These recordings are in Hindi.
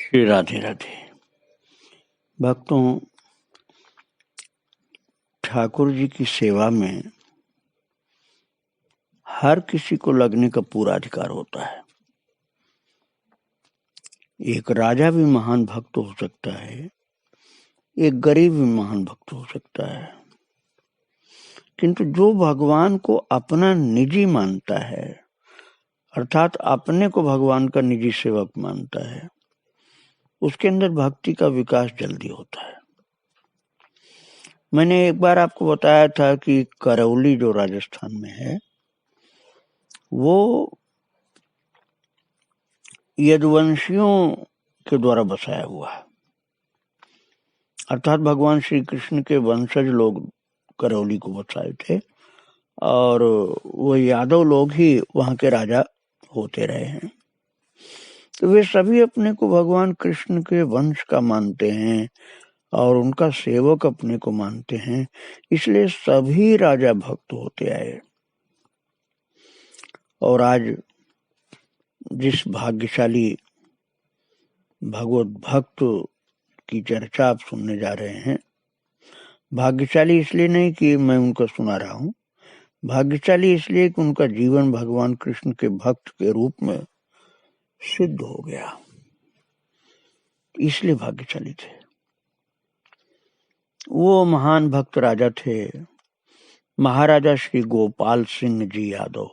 श्री राधे राधे। भक्तों, ठाकुर जी की सेवा में हर किसी को लगने का पूरा अधिकार होता है। एक राजा भी महान भक्त हो सकता है, एक गरीब भी महान भक्त हो सकता है, किंतु जो भगवान को अपना निजी मानता है, अर्थात अपने को भगवान का निजी सेवक मानता है, उसके अंदर भक्ति का विकास जल्दी होता है। मैंने एक बार आपको बताया था कि करौली जो राजस्थान में है, वो यदुवंशियों के द्वारा बसाया हुआ है। अर्थात भगवान श्री कृष्ण के वंशज लोग करौली को बसाए थे और वो यादव लोग ही वहां के राजा होते रहे हैं। तो वे सभी अपने को भगवान कृष्ण के वंश का मानते हैं और उनका सेवक अपने को मानते हैं, इसलिए सभी राजा भक्त होते आए। और आज जिस भाग्यशाली भगवत भक्त की चर्चा आप सुनने जा रहे हैं, भाग्यशाली इसलिए नहीं कि मैं उनको सुना रहा हूं, भाग्यशाली इसलिए कि उनका जीवन भगवान कृष्ण के भक्त के रूप में सिद्ध हो गया, इसलिए भाग्यशाली थे। वो महान भक्त राजा थे महाराजा श्री गोपाल सिंह जी यादव,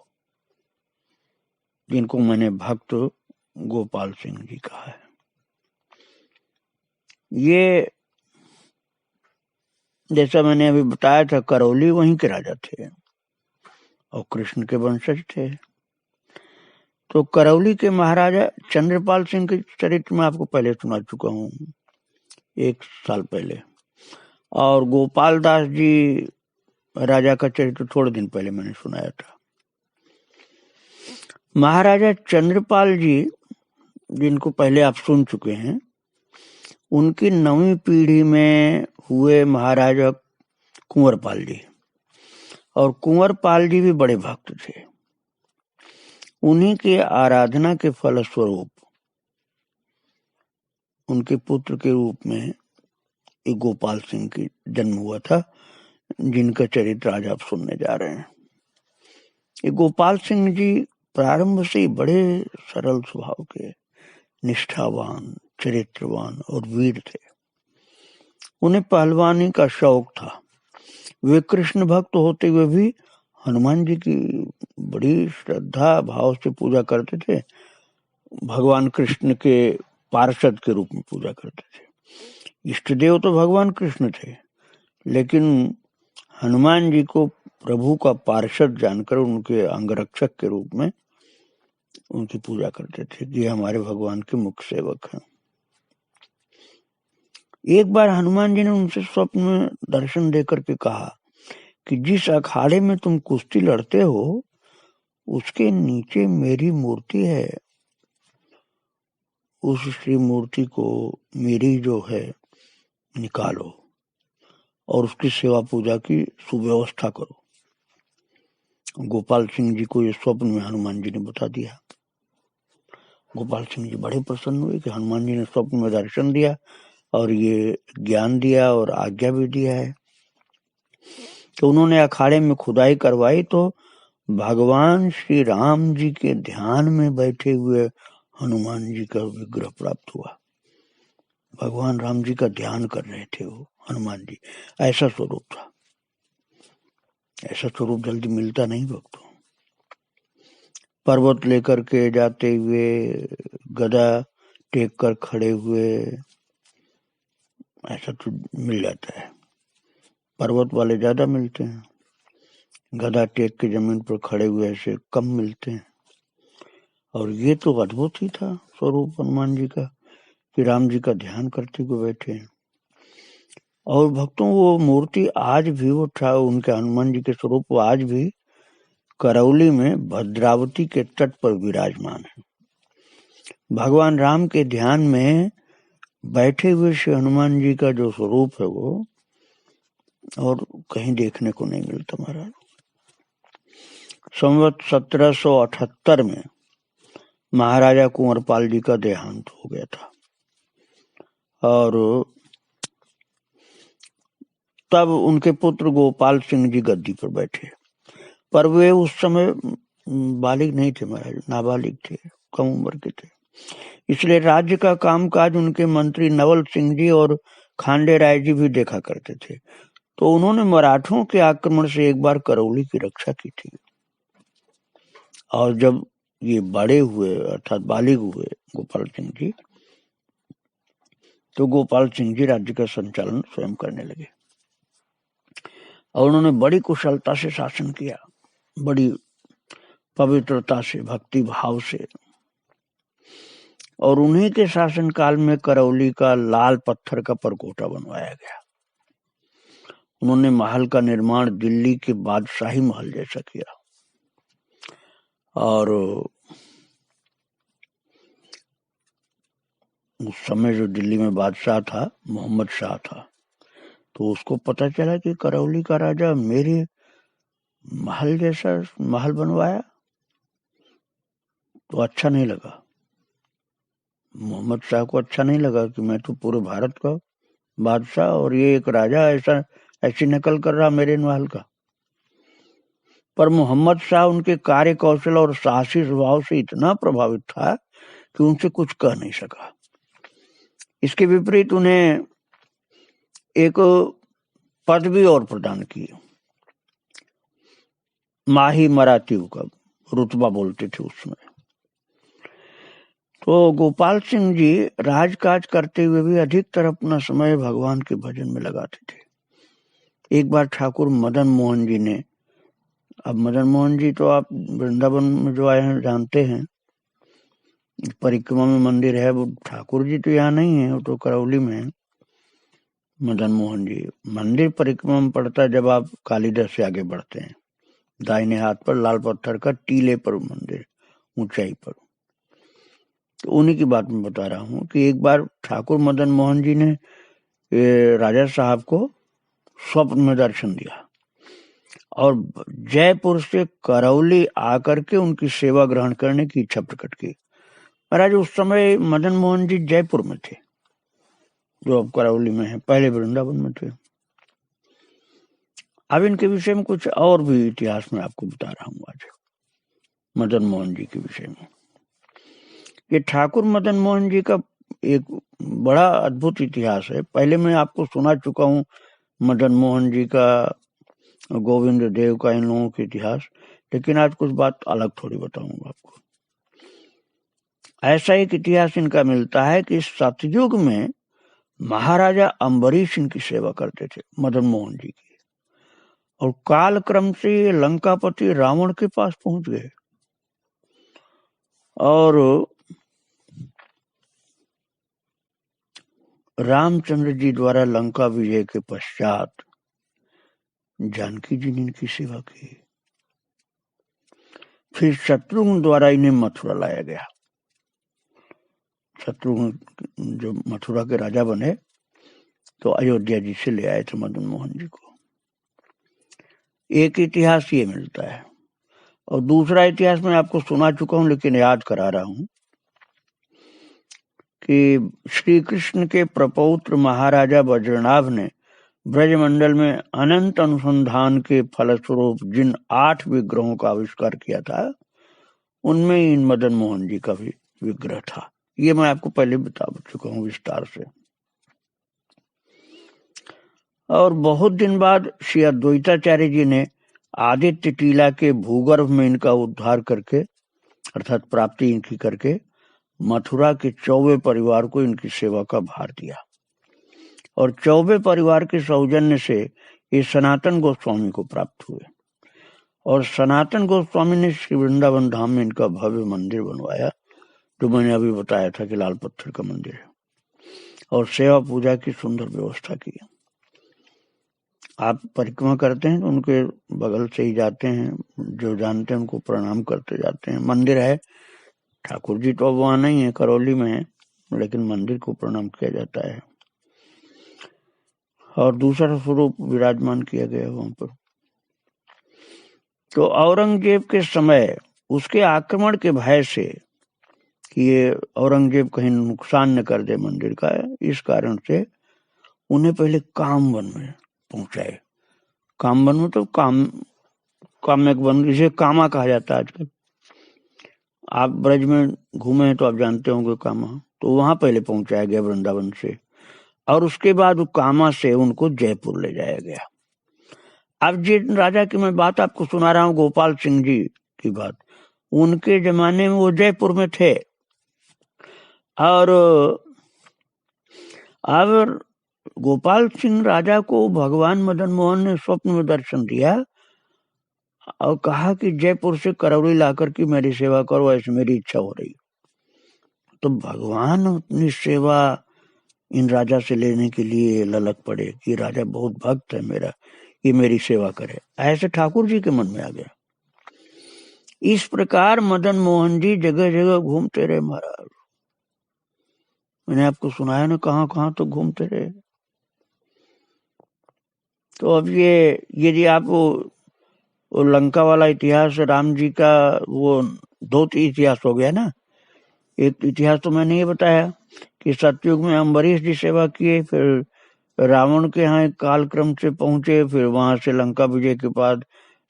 जिनको मैंने भक्त गोपाल सिंह जी कहा है। ये जैसा मैंने अभी बताया था, करौली वहीं के राजा थे और कृष्ण के वंशज थे। तो करौली के महाराजा चंद्रपाल सिंह के चरित्र में आपको पहले सुना चुका हूँ, 1 साल पहले, और गोपाल दास जी राजा का चरित्र थोड़े दिन पहले मैंने सुनाया था। महाराजा चंद्रपाल जी, जिनको पहले आप सुन चुके हैं, उनकी 9वीं पीढ़ी में हुए महाराजा कुंवरपाल जी, और कुंवरपाल जी भी बड़े भक्त थे। उन्हीं के आराधना के फलस्वरूप उनके पुत्र के रूप में एक गोपाल सिंह की जन्म हुआ था, जिनका चरित्र आज आप सुनने जा रहे हैं। ये गोपाल सिंह जी प्रारंभ से ही बड़े सरल स्वभाव के, निष्ठावान, चरित्रवान और वीर थे। उन्हें पहलवानी का शौक था। वे कृष्ण भक्त होते हुए भी हनुमान जी की बड़ी श्रद्धा भाव से पूजा करते थे। भगवान कृष्ण के पार्षद के रूप में पूजा करते थे। इष्ट देव तो भगवान कृष्ण थे, लेकिन हनुमान जी को प्रभु का पार्षद जानकर उनके अंगरक्षक के रूप में उनकी पूजा करते थे कि हमारे भगवान के मुख्य सेवक हैं। एक बार हनुमान जी ने उनसे स्वप्न में दर्शन देकर के कहा कि जिस अखाड़े में तुम कुश्ती लड़ते हो, उसके नीचे मेरी मूर्ति है। उस श्री मूर्ति को मेरी जो है निकालो और उसकी सेवा पूजा की सुव्यवस्था करो। गोपाल सिंह जी को ये स्वप्न में हनुमान जी ने बता दिया। गोपाल सिंह जी बड़े प्रसन्न हुए कि हनुमान जी ने स्वप्न में दर्शन दिया और ये ज्ञान दिया और आज्ञा भी दिया है। तो उन्होंने अखाड़े में खुदाई करवाई, तो भगवान श्री राम जी के ध्यान में बैठे हुए हनुमान जी का विग्रह प्राप्त हुआ। भगवान राम जी का ध्यान कर रहे थे वो हनुमान जी। ऐसा स्वरूप था। ऐसा स्वरूप जल्दी मिलता नहीं भक्तों। पर्वत लेकर के जाते हुए, गदा टेक कर खड़े हुए, ऐसा तो मिल जाता है। पर्वत वाले ज्यादा मिलते हैं, गदा टेक के जमीन पर खड़े हुए ऐसे कम मिलते हैं। और ये तो अद्भुत ही था स्वरूप हनुमान जी का कि राम जी का ध्यान करते हुए बैठे हैं। और भक्तों, वो मूर्ति आज भी, वो था उनके हनुमान जी के स्वरूप, वो आज भी करौली में भद्रावती के तट पर विराजमान है। भगवान राम के ध्यान में बैठे हुए श्री हनुमान जी का जो स्वरूप है वो और कहीं देखने को नहीं मिलता महाराज। संवत 1778 में महाराजा कुंवरपाल जी का देहांत हो गया था। और तब उनके पुत्र गोपाल सिंह जी गद्दी पर बैठे, पर वे उस समय बालिग नहीं थे महाराज, नाबालिग थे, कम उम्र के थे। इसलिए राज्य का कामकाज उनके मंत्री नवल सिंह जी और खांडे राय जी भी देखा करते थे। तो उन्होंने मराठों के आक्रमण से एक बार करौली की रक्षा की थी, और जब ये बड़े हुए अर्थात बालिग हुए गोपाल सिंह जी, तो गोपाल सिंह जी राज्य का संचालन स्वयं करने लगे और उन्होंने बड़ी कुशलता से शासन किया, बड़ी पवित्रता से, भक्ति भाव से। और उन्हीं के शासनकाल में करौली का लाल पत्थर का परकोटा बनवाया गया। उन्होंने महल का निर्माण दिल्ली के बादशाही महल जैसा किया, और उस समय जो दिल्ली में बादशाह था मोहम्मद शाह था, तो उसको पता चला कि करौली का राजा मेरे महल जैसा महल बनवाया, तो अच्छा नहीं लगा। मोहम्मद शाह को अच्छा नहीं लगा कि मैं तो पूरे भारत का बादशाह और ये एक राजा ऐसी नकल कर रहा मेरे महल का। पर मोहम्मद शाह उनके कार्य कौशल और साहसी स्वभाव से इतना प्रभावित था कि उनसे कुछ कह नहीं सका। इसके विपरीत उन्हें एक पदवी और प्रदान की, माही मराठीव का रुतबा बोलते थे उसमें। तो गोपाल सिंह जी राजकाज करते हुए भी अधिकतर अपना समय भगवान के भजन में लगाते थे। एक बार ठाकुर मदन मोहन जी ने, अब मदन मोहन जी तो आप वृंदावन में जो आए हैं जानते हैं, परिक्रमा में मंदिर है, वो ठाकुर जी तो यहाँ नहीं है, वो तो करौली में है। मदन मोहन जी मंदिर परिक्रमा में पड़ता है जब आप कालीदर से आगे बढ़ते हैं, दाहिने हाथ पर लाल पत्थर का टीले पर मंदिर, ऊंचाई पर। तो उन्हीं की बात मैं बता रहा हूँ कि एक बार ठाकुर मदन मोहन जी ने राजा साहब को स्वप्न में दर्शन दिया और जयपुर से करौली आकर के उनकी सेवा ग्रहण करने की इच्छा प्रकट की। महाराज उस समय मदन मोहन जी जयपुर में थे, जो अब करौली में है, पहले वृंदावन में थे। अब इनके विषय में कुछ और भी इतिहास में आपको बता रहा हूँ आज, मदन मोहन जी के विषय में। ये ठाकुर मदन मोहन जी का एक बड़ा अद्भुत इतिहास है। पहले मैं आपको सुना चुका हूँ मदन मोहन जी का, गोविंद देव का, इन लोगों के इतिहास, लेकिन आज कुछ बात अलग थोड़ी बताऊंगा आपको। ऐसा एक इतिहास इनका मिलता है कि सतयुग में महाराजा अम्बरीश इनकी सेवा करते थे, मदन मोहन जी की, और कालक्रम से लंकापति रावण के पास पहुंच गए और रामचंद्र जी द्वारा लंका विजय के पश्चात जानकी जी ने इनकी सेवा की। फिर शत्रुघ्न द्वारा इन्हें मथुरा लाया गया। शत्रुघ्न जो मथुरा के राजा बने, तो अयोध्या जी से ले आए थे मदन मोहन जी को। एक इतिहास ये मिलता है, और दूसरा इतिहास मैं आपको सुना चुका हूं लेकिन याद करा रहा हूं कि श्री कृष्ण के प्रपौत्र महाराजा वज्रनाभ ने ब्रजमंडल में अनंत अनुसंधान के फलस्वरूप जिन 8 विग्रहों का आविष्कार किया था, उनमें इन मदन मोहन जी का भी विग्रह था। ये मैं आपको पहले बता चुका हूँ विस्तार से। और बहुत दिन बाद श्री अद्वैताचार्य जी ने आदित्य टीला के भूगर्भ में इनका उद्धार करके, अर्थात प्राप्ति इनकी करके, मथुरा के चौबे परिवार को इनकी सेवा का भार दिया, और चौबे परिवार के सौजन्य से ये सनातन गोस्वामी को प्राप्त हुए, और सनातन गोस्वामी ने श्री वृंदावन धाम में इनका भव्य मंदिर बनवाया, जो मैंने अभी बताया था कि लाल पत्थर का मंदिर है, और सेवा पूजा की सुंदर व्यवस्था की। आप परिक्रमा करते हैं तो उनके बगल से ही जाते हैं, जो जानते हैं उनको प्रणाम करते जाते हैं। मंदिर है, ठाकुर जी तो अब वहां नहीं है, करौली में है, लेकिन मंदिर को प्रणाम किया जाता है, और दूसरा स्वरूप विराजमान किया गया वहां पर। तो औरंगजेब के समय उसके आक्रमण के भय से कि ये औरंगजेब कहीं नुकसान न कर दे मंदिर का, इस कारण से उन्हें पहले कामवन में पहुंचाए। कामवन में तो काम्यक वन, जिसे कामा कहा जाता है आजकल। आप ब्रज में घूमे हैं तो आप जानते होंगे कामा, तो वहां पहले पहुंचाया गया वृंदावन से, और उसके बाद कामा से उनको जयपुर ले जाया गया। अब जिन राजा की मैं बात आपको सुना रहा हूँ, गोपाल सिंह जी की बात, उनके जमाने में वो जयपुर में थे। और अब गोपाल सिंह राजा को भगवान मदन मोहन ने स्वप्न में दर्शन दिया और कहा कि जयपुर से करौली लाकर की मेरी सेवा करो, ऐसी मेरी इच्छा हो रही। तो भगवान अपनी सेवा इन राजा से लेने के लिए ललक पड़े कि राजा बहुत भक्त है मेरा, ये मेरी सेवा करे। ऐसे ठाकुर जी के मन में आ गया। इस प्रकार मदन मोहन जी जगह जगह घूमते रहे महाराज। मैंने आपको सुनाया ना, कहाँ कहाँ तो घूमते रहे। तो अब ये यदि आप वो लंका वाला इतिहास, राम जी का, वो दो इतिहास हो गया ना। एक इतिहास तो मैंने ये बताया कि सतयुग में अम्बरीश जी सेवा किए, फिर रावण के यहाँ कालक्रम से पहुंचे, फिर वहां से लंका विजय के बाद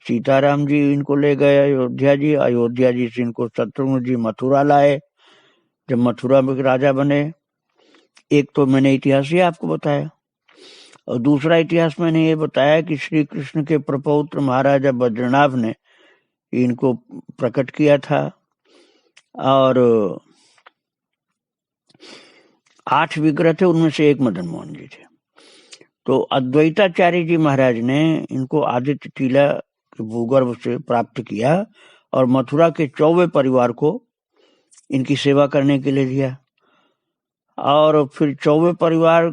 सीताराम जी इनको ले गए अयोध्या जी। अयोध्या जी से इनको शत्रुघ्न जी मथुरा लाए, जब मथुरा में राजा बने। एक तो मैंने इतिहास ही आपको बताया, और दूसरा इतिहास मैंने ये बताया कि श्री कृष्ण के प्रपौत्र महाराजा बद्रीनाथ ने इनको प्रकट किया था, और 8 विग्रह थे, उनमें से एक मदन मोहन जी थे। तो अद्वैताचार्य जी महाराज ने इनको आदित्य टीला के भूगर्भ से प्राप्त किया और मथुरा के 24 परिवार को इनकी सेवा करने के लिए दिया। और फिर 24 परिवार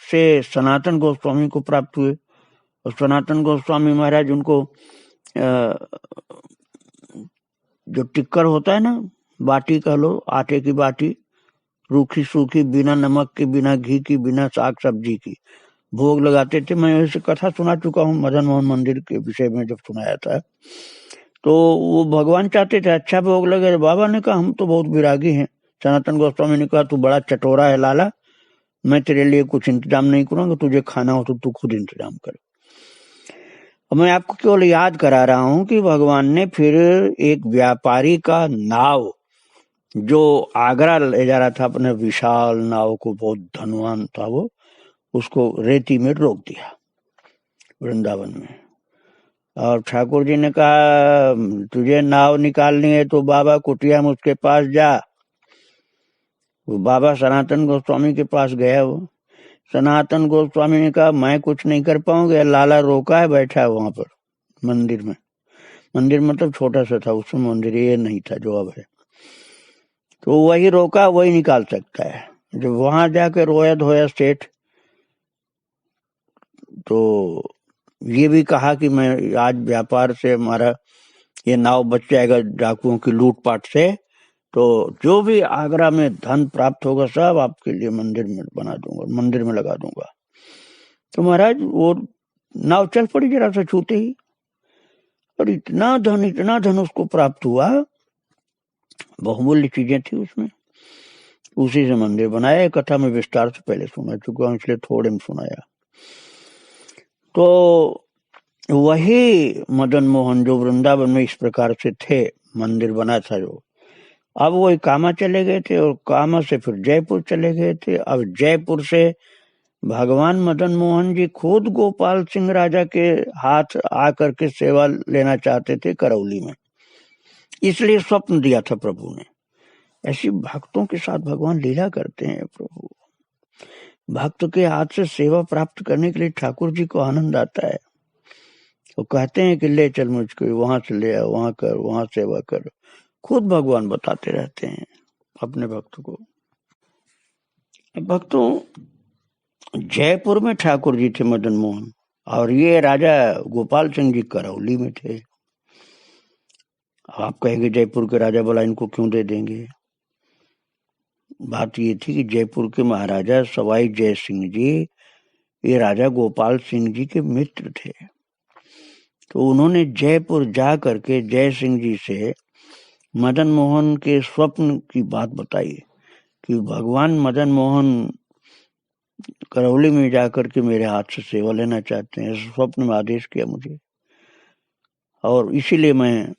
से सनातन गोस्वामी को प्राप्त हुए, और सनातन गोस्वामी महाराज उनको जो टिक्कर होता है ना, बाटी कह लो, आटे की बाटी, रूखी सूखी, बिना नमक की, बिना घी की, बिना साग सब्जी की भोग लगाते थे। मैं ऐसे कथा सुना चुका हूँ मदन मोहन मंदिर के विषय में, जब सुनाया था। तो वो भगवान चाहते थे अच्छा भोग लगे। बाबा ने कहा हम तो बहुत विरागी हैं। सनातन गोस्वामी ने कहा तू बड़ा चटोरा है लाला, मैं तेरे लिए कुछ इंतजाम नहीं करूंगा, तुझे खाना हो तो तू खुद इंतजाम कर। और मैं आपको केवल याद करा रहा हूं कि भगवान ने फिर एक व्यापारी का नाव जो आगरा ले जा रहा था, अपने विशाल नाव को, बहुत धनवान था वो, उसको रेती में रोक दिया वृंदावन में। और ठाकुर जी ने कहा तुझे नाव निकालनी है तो बाबा कुटिया में उसके पास जा। वो बाबा सनातन गोस्वामी के पास गया। वो सनातन गोस्वामी ने कहा मैं कुछ नहीं कर पाऊंगा, लाला रोका है, बैठा है वहां पर मंदिर में। मंदिर मतलब छोटा सा था उसमें, मंदिर ये नहीं था जो अब है। तो वही रोका, वही निकाल सकता है। जब वहां जाकर रोया धोया सेठ, तो ये भी कहा कि मैं आज व्यापार से हमारा ये नाव बच जाएगा डाकुओं की लूटपाट से, तो जो भी आगरा में धन प्राप्त होगा सब आपके लिए मंदिर में बना दूंगा, मंदिर में लगा दूंगा। तो महाराज वो नाव चल पड़ी जरा सा छूते ही, और इतना धन उसको प्राप्त हुआ, बहुमूल्य चीजें थी उसमें। उसी से मंदिर बनाया। कथा में विस्तार से पहले सुना चुका हूं, इसलिए थोड़े में सुनाया। तो वही मदन मोहन जो वृंदावन में इस प्रकार से थे, मंदिर बना था जो, अब वो कामा चले गए थे, और कामा से फिर जयपुर चले गए थे। अब जयपुर से भगवान मदन मोहन जी खुद गोपाल सिंह राजा के हाथ आकर के सेवा लेना चाहते थे करौली में, इसलिए स्वप्न दिया था प्रभु ने। ऐसी भक्तों के साथ भगवान लीला करते हैं प्रभु। भक्त के हाथ से सेवा प्राप्त करने के लिए ठाकुर जी को आनंद आता है। वो कहते हैं कि ले चल मुझको, वहां से ले आ, वहां कर, वहां सेवा कर। खुद भगवान बताते रहते हैं अपने भक्त को। भक्तों, जयपुर में ठाकुर जी थे मदन मोहन, और ये राजा गोपाल सिंह जी करौली में थे। आप कहेंगे जयपुर के राजा बोला इनको क्यों दे देंगे। बात ये थी कि जयपुर के महाराजा सवाई जय सिंह जी, ये राजा गोपाल सिंह जी के मित्र थे। तो उन्होंने जयपुर जा करके जय सिंह जी से मदन मोहन के स्वप्न की बात बताई कि भगवान मदन मोहन करौली में जाकर के मेरे हाथ से सेवा लेना चाहते हैं, स्वप्न में आदेश किया मुझे, और इसीलिए मैं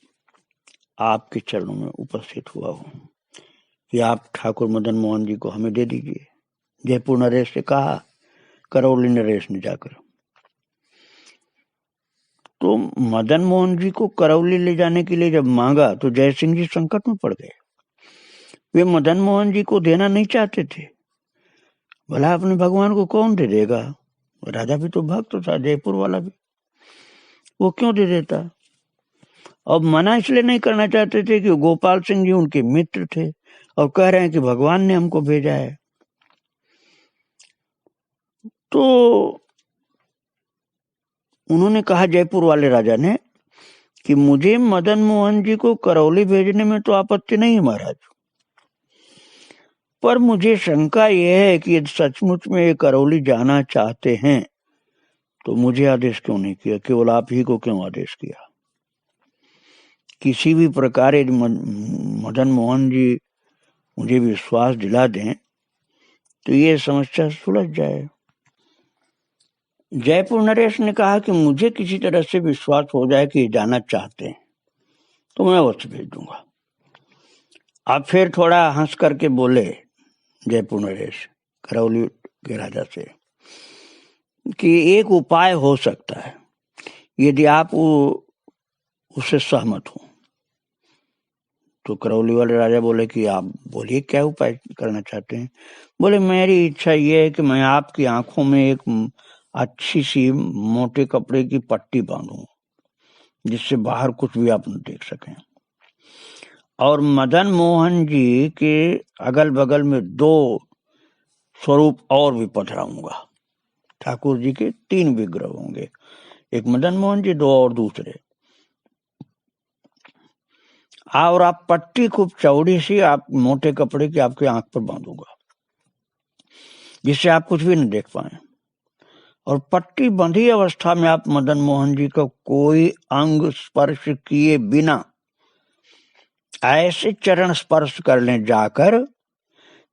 आपके चरणों में उपस्थित हुआ हूँ कि आप ठाकुर मदन मोहन जी को हमें दे दीजिए। जयपुर नरेश से कहा, करौली नरेश ने जाकर। तो मदन मोहन जी को करौली ले जाने के लिए जब मांगा तो जय सिंह जी संकट में पड़ गए। वे मदन मोहन जी को देना नहीं चाहते थे। भला अपने भगवान को कौन दे देगा? राजा भी तो भक्त था, जयपुर वाला भी, वो क्यों दे देता? अब मना इसलिए नहीं करना चाहते थे कि गोपाल सिंह जी उनके मित्र थे और कह रहे हैं कि भगवान ने हमको भेजा है। तो उन्होंने कहा, जयपुर वाले राजा ने, कि मुझे मदन मोहन जी को करौली भेजने में तो आपत्ति नहीं महाराज, पर मुझे शंका यह है कि यदि सचमुच में ये करौली जाना चाहते हैं तो मुझे आदेश क्यों नहीं किया, केवल आप ही को क्यों आदेश किया? किसी भी प्रकार मदन मोहन जी मुझे विश्वास दिला दें तो ये समस्या सुलझ जाए। जयपुर नरेश ने कहा कि मुझे किसी तरह से विश्वास हो जाए कि जाना चाहते हैं तो मैं अवश्य भेज दूंगा। आप फिर थोड़ा हंस करके बोले जयपुर नरेश करौली के राजा से कि एक उपाय हो सकता है यदि आप उससे सहमत हो। तो करौली वाले राजा बोले कि आप बोलिए क्या उपाय करना चाहते हैं? बोले, मेरी इच्छा ये है कि मैं आपकी आंखों में एक अच्छी सी मोटे कपड़े की पट्टी बांधूं जिससे बाहर कुछ भी आप न देख सकें, और मदन मोहन जी के अगल बगल में 2 स्वरूप और भी पधराऊंगा। ठाकुर जी के 3 विग्रह होंगे, एक मदन मोहन जी, 2 और दूसरे। और आप पट्टी खूब चौड़ी सी आप मोटे कपड़े की आपके आंख पर बांधूंगा जिससे आप कुछ भी नहीं देख पाए, और पट्टी बंधी अवस्था में आप मदन मोहन जी का कोई अंग स्पर्श किए बिना ऐसे चरण स्पर्श कर लें जाकर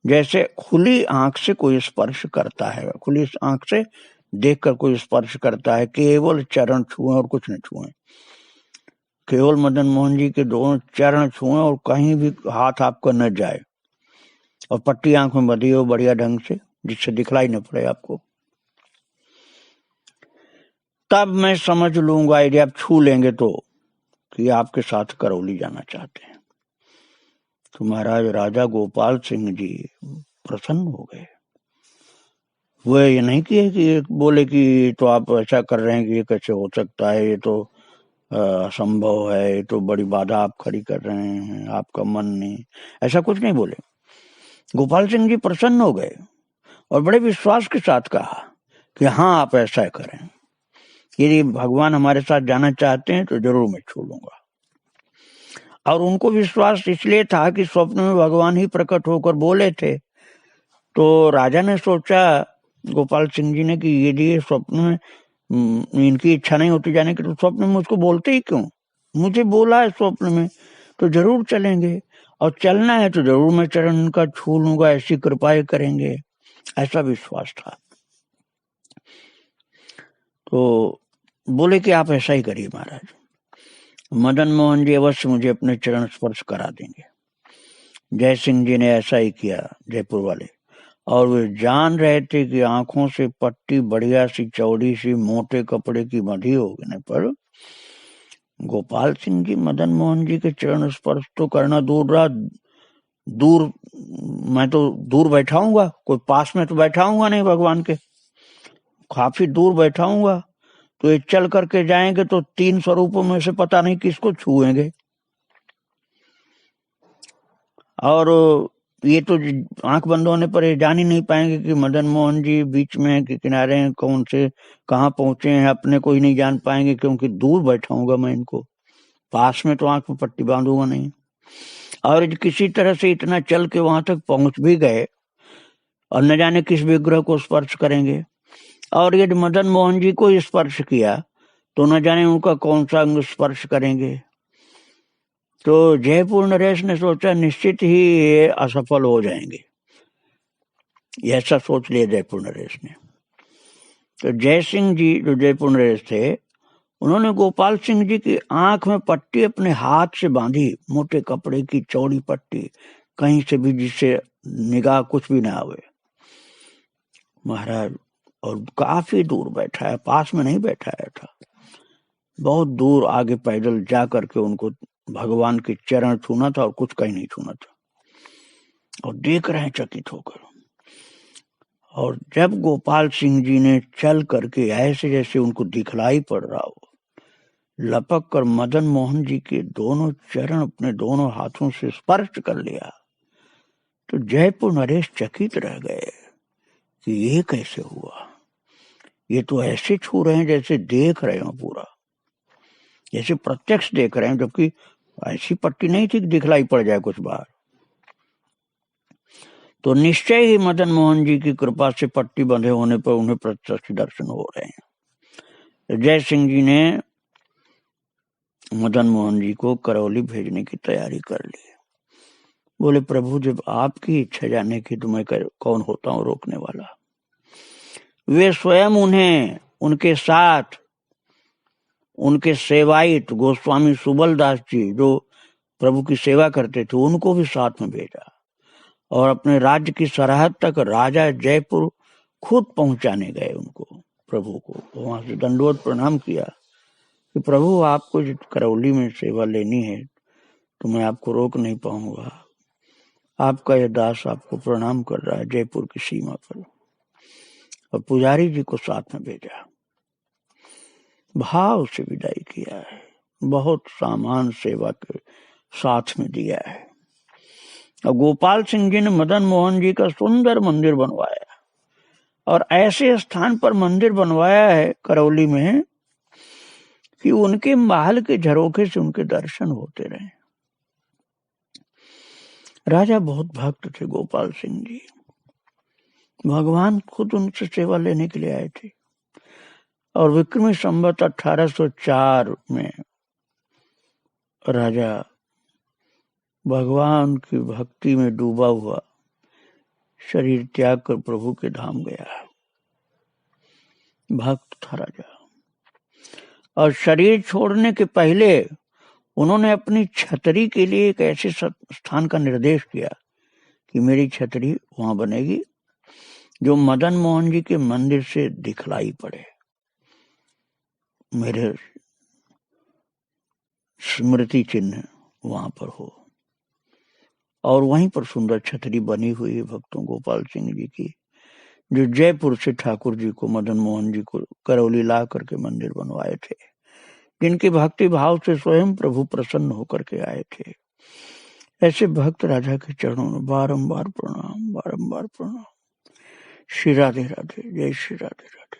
जैसे खुली आंख से कोई स्पर्श करता है, खुली आंख से देखकर कोई स्पर्श करता है, केवल चरण छुएं और कुछ न छुएं, केवल मदन मोहन जी के दोनों चरण छुएं और कहीं भी हाथ आपका न जाए, और पट्टी आंख में बंधी हो बढ़िया ढंग से जिससे दिखलाई न पड़े आपको। तब मैं समझ लूंगा यदि आप छू लेंगे तो कि आपके साथ करौली जाना चाहते हैं। तो महाराज राजा गोपाल सिंह जी प्रसन्न हो गए। वो ये नहीं किए कि बोले कि तो आप ऐसा कर रहे हैं कि ये कैसे हो सकता है, ये तो असंभव है, ये तो बड़ी बाधा आप खड़ी कर रहे हैं, आपका मन नहीं, ऐसा कुछ नहीं बोले। गोपाल सिंह जी प्रसन्न हो गए और बड़े विश्वास के साथ कहा कि हाँ आप ऐसा करें, यदि भगवान हमारे साथ जाना चाहते हैं तो जरूर मैं छू लूंगा। और उनको विश्वास इसलिए था कि स्वप्न में भगवान ही प्रकट होकर बोले थे। तो राजा ने सोचा गोपाल सिंह जी ने कि यदि स्वप्न में इनकी इच्छा नहीं होती जाने की तो स्वप्न में मुझको बोलते ही क्यों? मुझे बोला है स्वप्न में तो जरूर चलेंगे, और चलना है तो जरूर मैं चरण का छू लूंगा, ऐसी कृपाएं करेंगे, ऐसा विश्वास था। तो बोले कि आप ऐसा ही करिए महाराज, मदन मोहन जी अवश्य मुझे अपने चरण स्पर्श करा देंगे। जय सिंह जी ने ऐसा ही किया, जयपुर वाले, और वे जान रहे थे कि आंखों से पट्टी बढ़िया सी चौड़ी सी मोटे कपड़े की बंधी होने पर गोपाल सिंह जी मदन मोहन जी के चरण स्पर्श तो करना दूर रहा, मैं तो दूर बैठाऊंगा, कोई पास में तो बैठाऊंगा नहीं भगवान के, काफी दूर बैठाऊंगा, तो ये चल करके जाएंगे तो 3 स्वरूपों में से पता नहीं किसको छुएंगे, और ये तो आंख बंद होने पर ये जान ही नहीं पाएंगे कि मदन मोहन जी बीच में हैं कि किनारे हैं, कौन से कहाँ पहुंचे हैं, अपने को ही नहीं जान पाएंगे क्योंकि दूर बैठाऊंगा मैं इनको, पास में तो आंख में पट्टी बांधूंगा नहीं। और किसी तरह से इतना चल के वहां तक पहुंच भी गए और न जाने किस विग्रह को स्पर्श करेंगे, और यदि मदन मोहन जी को स्पर्श किया तो न जाने उनका कौन सा अंग स्पर्श करेंगे। तो जयपुर नरेश ने सोचा निश्चित ही ये असफल हो जाएंगे, ऐसा सोच लिया जयपुर नरेश ने। तो जय सिंह जी जो जयपुर नरेश थे, उन्होंने गोपाल सिंह जी की आंख में पट्टी अपने हाथ से बांधी, मोटे कपड़े की चौड़ी पट्टी, कहीं से भी जिससे निगाह कुछ भी ना आवे। महाराज और काफी दूर बैठा है, पास में नहीं बैठाया था, बहुत दूर आगे पैदल जा करके उनको भगवान के चरण छूना था और कुछ कहीं नहीं छूना था, और देख रहे हैं चकित होकर। और जब गोपाल सिंह जी ने चल करके ऐसे जैसे उनको दिखलाई पड़ रहा हो, लपक कर मदन मोहन जी के दोनों चरण अपने दोनों हाथों से स्पर्श कर लिया, तो जयपुर नरेश चकित रह गए कि ये कैसे हुआ। ये तो ऐसे छू रहे हैं जैसे देख रहे हो, पूरा जैसे प्रत्यक्ष देख रहे हैं, जबकि ऐसी पट्टी नहीं थी कि दिखलाई पड़ जाए कुछ बार। तो निश्चय ही मदन मोहन जी की कृपा से पट्टी बंधे होने पर उन्हें प्रत्यक्ष दर्शन हो रहे हैं। जय सिंह जी ने मदन मोहन जी को करौली भेजने की तैयारी कर ली। बोले प्रभु जब आपकी इच्छा जाने की तो मैं कौन होता हूँ रोकने वाला। वे स्वयं उन्हें उनके साथ उनके सेवायित गोस्वामी सुबल दास जी जो प्रभु की सेवा करते थे उनको भी साथ में भेजा, और अपने राज्य की सरहद तक राजा जयपुर खुद पहुंचाने गए उनको, प्रभु को। वहां से दंडवत प्रणाम किया कि प्रभु आपको करौली में सेवा लेनी है तो मैं आपको रोक नहीं पाऊंगा, आपका यह दास आपको प्रणाम कर रहा है जयपुर की सीमा पर। और पुजारी जी को साथ में भेजा, भाव से विदाई किया है, बहुत सामान सेवा के साथ में दिया है। और गोपाल सिंह जी ने मदन मोहन जी का सुंदर मंदिर बनवाया, और ऐसे स्थान पर मंदिर बनवाया है करौली में कि उनके महल के झरोखे से उनके दर्शन होते रहे। राजा बहुत भक्त थे गोपाल सिंह जी, भगवान खुद उनसे सेवा लेने के लिए आए थे। और विक्रमी संवत 1804 में राजा भगवान की भक्ति में डूबा हुआ शरीर त्याग कर प्रभु के धाम गया। भक्त था राजा, और शरीर छोड़ने के पहले उन्होंने अपनी छतरी के लिए एक ऐसे स्थान का निर्देश किया कि मेरी छतरी वहां बनेगी जो मदन मोहन जी के मंदिर से दिखलाई पड़े, मेरे स्मृति चिन्ह वहां पर हो। और वहीं पर सुंदर छतरी बनी हुई है भक्तों गोपाल सिंह जी की, जो जयपुर से ठाकुर जी को मदन मोहन जी को करौली ला करके मंदिर बनवाए थे, जिनके भक्ति भाव से स्वयं प्रभु प्रसन्न होकर के आए थे। ऐसे भक्त राजा के चरणों में बारंबार प्रणाम, बारंबार प्रणाम। श्री राधे राधे, जय श्री राधे राधे।